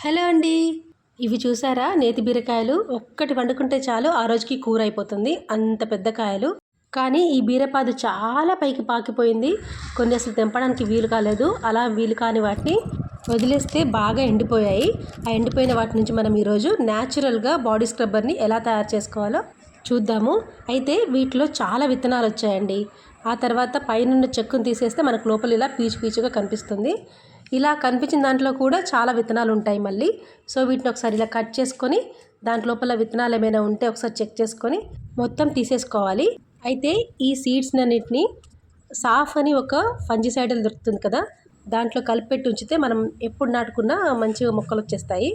Hello అండి. ఇవి చూసారా నేతి బీరకాయలు? ఒక్కటి వండుకుంటే చాలు ఆ రోజుకి కూర అయిపోతుంది. అంత పెద్ద కాయలు. కానీ ఈ బీరపాదు చాలా పైకి పాకిపోయింది. కొన్ని అసలు తెంపడానికి వీలు కాలేదు. అలా వీలు కాని వాటిని వదిలేస్తే బాగా ఎండిపోయాయి. ఆ ఎండిపోయిన వాటి నుంచి మనం ఈరోజు న్యాచురల్గా బాడీ స్క్రబ్బర్ని ఎలా తయారు చేసుకోవాలో చూద్దాము. అయితే వీటిలో చాలా విత్తనాలు వచ్చాయండి. ఆ తర్వాత పైనున్న చెక్కును తీసేస్తే మనకు లోపల ఇలా పీచు పీచుగా కనిపిస్తుంది. ఇలా కనిపించిన దాంట్లో కూడా చాలా విత్తనాలు ఉంటాయి మళ్ళీ. సో వీటిని ఒకసారి ఇలా కట్ చేసుకొని దాంట్ లోపల విత్తనాలు ఏమైనా ఉంటే ఒకసారి చెక్ చేసుకొని మొత్తం తీసేసుకోవాలి. అయితే ఈ సీడ్స్ అన్నిటిని సాఫ్ అని ఒక ఫంజిసైడల్ దొరుకుతుంది కదా, దాంట్లో కలిపెట్టి ఉంచితే మనం ఎప్పుడు నాటుకున్నా మంచిగా మొక్కలు వచ్చేస్తాయి.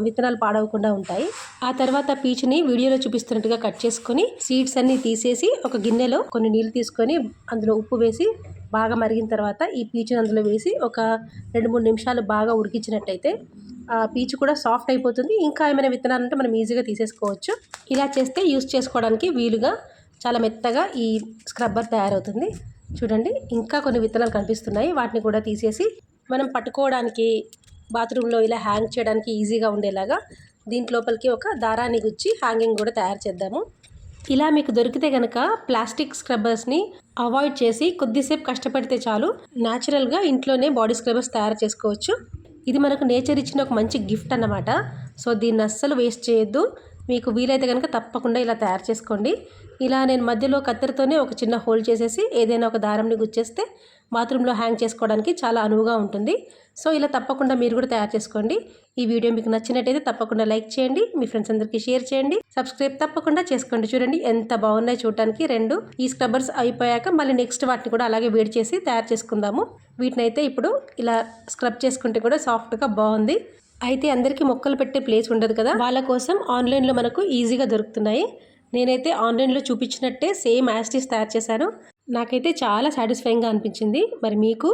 విత్తనాలు పాడవకుండా ఉంటాయి. ఆ తర్వాత పీచుని వీడియోలో చూపిస్తున్నట్టుగా కట్ చేసుకొని సీడ్స్ అన్ని తీసేసి ఒక గిన్నెలో కొన్ని నీళ్ళు తీసుకొని అందులో ఉప్పు వేసి బాగా మరిగిన తర్వాత ఈ పీచుని అందులో వేసి ఒక 2-3 నిమిషాలు బాగా ఉడికించినట్టయితే ఆ పీచు కూడా సాఫ్ట్ అయిపోతుంది. ఇంకా ఏమైనా విత్తనాలు ఉంటే మనం ఈజీగా తీసేసుకోవచ్చు. ఇలా చేస్తే యూస్ చేసుకోవడానికి వీలుగా చాలా మెత్తగా ఈ స్క్రబ్బర్ తయారవుతుంది. చూడండి, ఇంకా కొన్ని విత్తనాలు కనిపిస్తున్నాయి. వాటిని కూడా తీసేసి మనం పట్టుకోవడానికి బాత్రూంలో ఇలా హ్యాంగ్ చేయడానికి ఈజీగా ఉండేలాగా దీంట్ లోపలికి ఒక దారాన్ని గుచ్చి హ్యాంగింగ్ కూడా తయారు చేద్దాము. ఇలా మీకు దొరికితే కనుక ప్లాస్టిక్ స్క్రబ్బర్స్ని అవాయిడ్ చేసి కొద్దిసేపు కష్టపడితే చాలు న్యాచురల్గా ఇంట్లోనే బాడీ స్క్రబ్బర్స్ తయారు చేసుకోవచ్చు. ఇది మనకు నేచర్ ఇచ్చిన ఒక మంచి గిఫ్ట్ అన్నమాట. సో దీన్ని అస్సలు వేస్ట్ చేయొద్దు. మీకు వీలైతే కనుక తప్పకుండా ఇలా తయారు చేసుకోండి. ఇలా నేను మధ్యలో కత్తెరతోనే ఒక చిన్న హోల్ చేసేసి ఏదైనా ఒక దారంని గుచ్చేస్తే బాత్రూంలో హ్యాంగ్ చేసుకోవడానికి చాలా అనువుగా ఉంటుంది. సో ఇలా తప్పకుండా మీరు కూడా తయారు చేసుకోండి. ఈ వీడియో మీకు నచ్చినట్టయితే తప్పకుండా లైక్ చేయండి, మీ ఫ్రెండ్స్ అందరికీ షేర్ చేయండి, సబ్స్క్రైబ్ తప్పకుండా చేసుకోండి. చూడండి ఎంత బాగున్నాయి చూడటానికి. 2 ఈ స్క్రబ్బర్స్ అయిపోయాక మళ్ళీ నెక్స్ట్ వాటిని కూడా అలాగే వేడి చేసి తయారు చేసుకుందాము. వీటినైతే ఇప్పుడు ఇలా స్క్రబ్ చేసుకుంటే కూడా సాఫ్ట్గా బాగుంది. అయితే అందరికీ మొక్కలు పెట్టే ప్లేస్ ఉండదు కదా, వాళ్ళ కోసం ఆన్లైన్లో మనకు ఈజీగా దొరుకుతున్నాయి. నేనైతే ఆన్లైన్లో చూపించినట్టే సేమ్ యాజ్ ఇట్ ఈజ్ తయారు చేశాను. నాకైతే చాలా సాటిస్ఫైయింగ్గా అనిపించింది. మరి మీకు?